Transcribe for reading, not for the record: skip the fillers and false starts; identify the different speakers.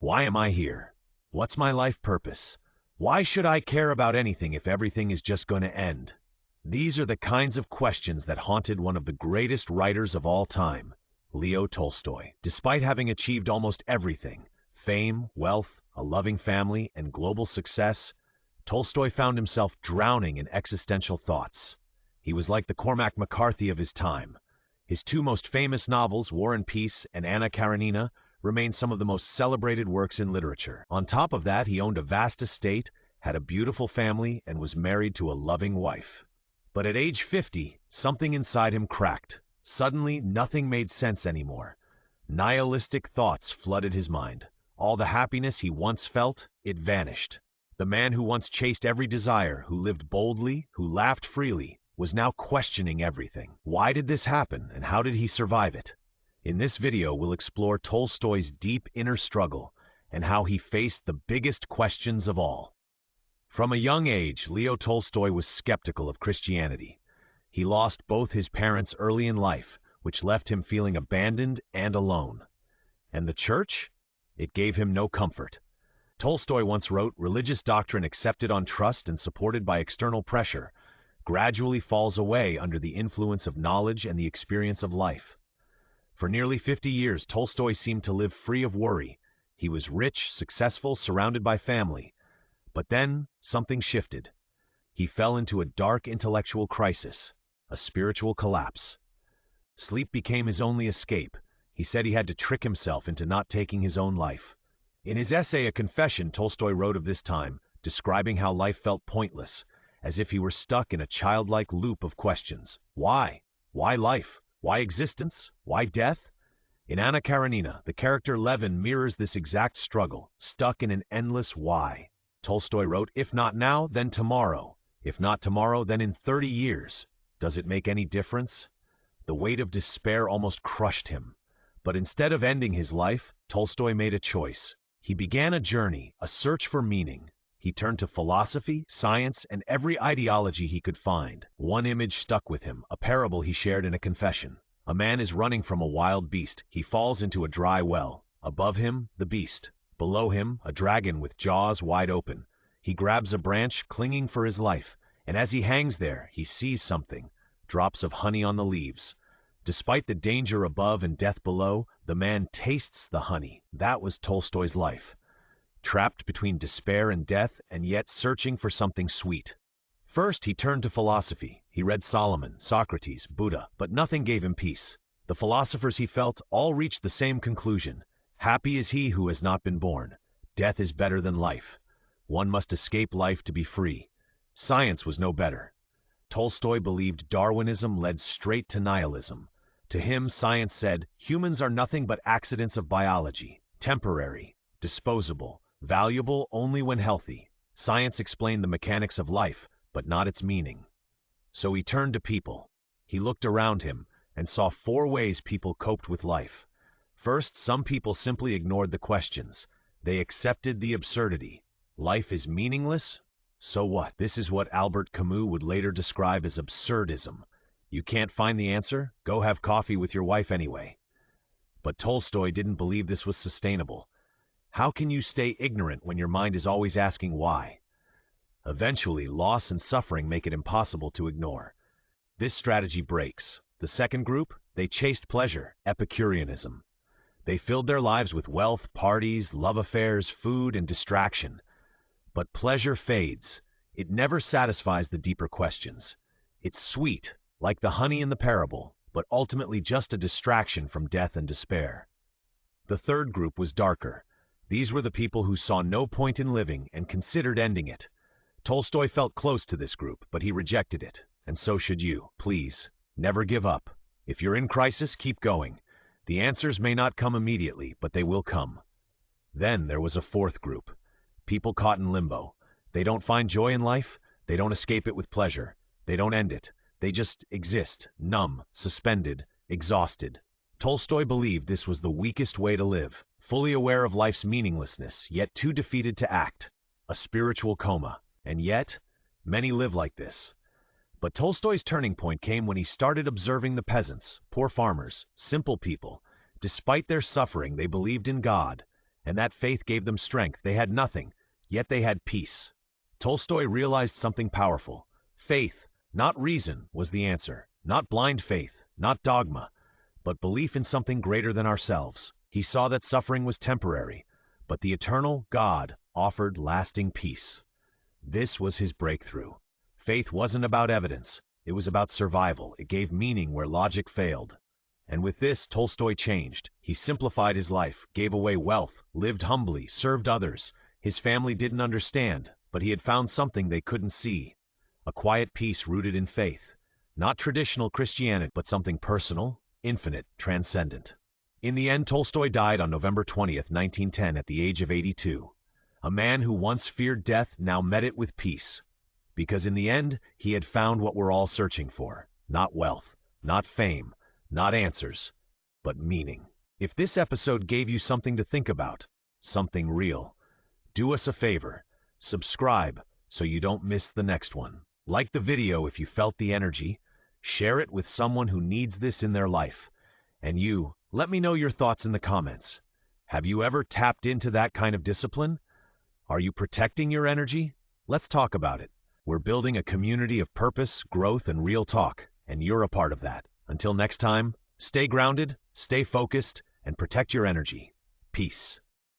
Speaker 1: Why am I here? What's my life purpose? Why should I care about anything if everything is just going to end? These are the kinds of questions that haunted one of the greatest writers of all time, Leo Tolstoy. Despite having achieved almost everything, fame, wealth, a loving family, and global success, Tolstoy found himself drowning in existential thoughts. He was like the Cormac McCarthy of his time. His two most famous novels, War and Peace and Anna Karenina, remain some of the most celebrated works in literature. On top of that, he owned a vast estate, had a beautiful family, and was married to a loving wife. But at age 50, something inside him cracked. Suddenly, nothing made sense anymore. Nihilistic thoughts flooded his mind. All the happiness he once felt, it vanished. The man who once chased every desire, who lived boldly, who laughed freely, was now questioning everything. Why did this happen, and how did he survive it? In this video, we'll explore Tolstoy's deep inner struggle and how he faced the biggest questions of all. From a young age, Leo Tolstoy was skeptical of Christianity. He lost both his parents early in life, which left him feeling abandoned and alone. And the church? It gave him no comfort. Tolstoy once wrote, "Religious doctrine accepted on trust and supported by external pressure gradually falls away under the influence of knowledge and the experience of life." For nearly 50 years, Tolstoy seemed to live free of worry. He was rich, successful, surrounded by family. But then, something shifted. He fell into a dark intellectual crisis, a spiritual collapse. Sleep became his only escape. He said he had to trick himself into not taking his own life. In his essay, A Confession, Tolstoy wrote of this time, describing how life felt pointless, as if he were stuck in a childlike loop of questions. Why? Why life? Why existence? Why death? In Anna Karenina, the character Levin mirrors this exact struggle, stuck in an endless why. Tolstoy wrote, "If not now, then tomorrow. If not tomorrow, then in 30 years. Does it make any difference?" The weight of despair almost crushed him. But instead of ending his life, Tolstoy made a choice. He began a journey, a search for meaning. He turned to philosophy, science, and every ideology he could find. One image stuck with him, a parable he shared in A Confession. A man is running from a wild beast. He falls into a dry well. Above him, the beast. Below him, a dragon with jaws wide open. He grabs a branch, clinging for his life, and as he hangs there, he sees something, drops of honey on the leaves. Despite the danger above and death below, the man tastes the honey. That was Tolstoy's life. Trapped between despair and death, and yet searching for something sweet. First, he turned to philosophy. He read Solomon, Socrates, Buddha, but nothing gave him peace. The philosophers, he felt, all reached the same conclusion. Happy is he who has not been born. Death is better than life. One must escape life to be free. Science was no better. Tolstoy believed Darwinism led straight to nihilism. To him, science said, humans are nothing but accidents of biology, temporary, disposable, valuable only when healthy. Science explained the mechanics of life, but not its meaning. So he turned to people. He looked around him and saw 4 ways people coped with life. First, some people simply ignored the questions. They accepted the absurdity. Life is meaningless? So what? This is what Albert Camus would later describe as absurdism. You can't find the answer? Go have coffee with your wife anyway. But Tolstoy didn't believe this was sustainable. How can you stay ignorant when your mind is always asking why? Eventually, loss and suffering make it impossible to ignore. This strategy breaks. The second group, they chased pleasure, Epicureanism. They filled their lives with wealth, parties, love affairs, food, and distraction. But pleasure fades. It never satisfies the deeper questions. It's sweet, like the honey in the parable, but ultimately just a distraction from death and despair. The third group was darker. These were the people who saw no point in living and considered ending it. Tolstoy felt close to this group, but he rejected it. And so should you. Please, never give up. If you're in crisis, keep going. The answers may not come immediately, but they will come. Then there was a fourth group. People caught in limbo. They don't find joy in life. They don't escape it with pleasure. They don't end it. They just exist, numb, suspended, exhausted. Tolstoy believed this was the weakest way to live, fully aware of life's meaninglessness, yet too defeated to act. A spiritual coma. And yet, many live like this. But Tolstoy's turning point came when he started observing the peasants, poor farmers, simple people. Despite their suffering, they believed in God. And that faith gave them strength. They had nothing, yet they had peace. Tolstoy realized something powerful. Faith, not reason, was the answer. Not blind faith, not dogma, but belief in something greater than ourselves. He saw that suffering was temporary, but the eternal God offered lasting peace. This was his breakthrough. Faith wasn't about evidence. It was about survival. It gave meaning where logic failed. And with this, Tolstoy changed. He simplified his life, gave away wealth, lived humbly, served others. His family didn't understand, but he had found something they couldn't see. A quiet peace rooted in faith. Not traditional Christianity, but something personal, infinite, transcendent. In the end, Tolstoy died on November 20th, 1910, at the age of 82. A man who once feared death now met it with peace. Because in the end, he had found what we're all searching for. Not wealth, not fame, not answers, but meaning. If this episode gave you something to think about, something real, do us a favor. Subscribe so you don't miss the next one. Like the video if you felt the energy. Share it with someone who needs this in their life. And you, let me know your thoughts in the comments. Have you ever tapped into that kind of discipline? Are you protecting your energy? Let's talk about it. We're building a community of purpose, growth, and real talk, and you're a part of that. Until next time, stay grounded, stay focused, and protect your energy. Peace.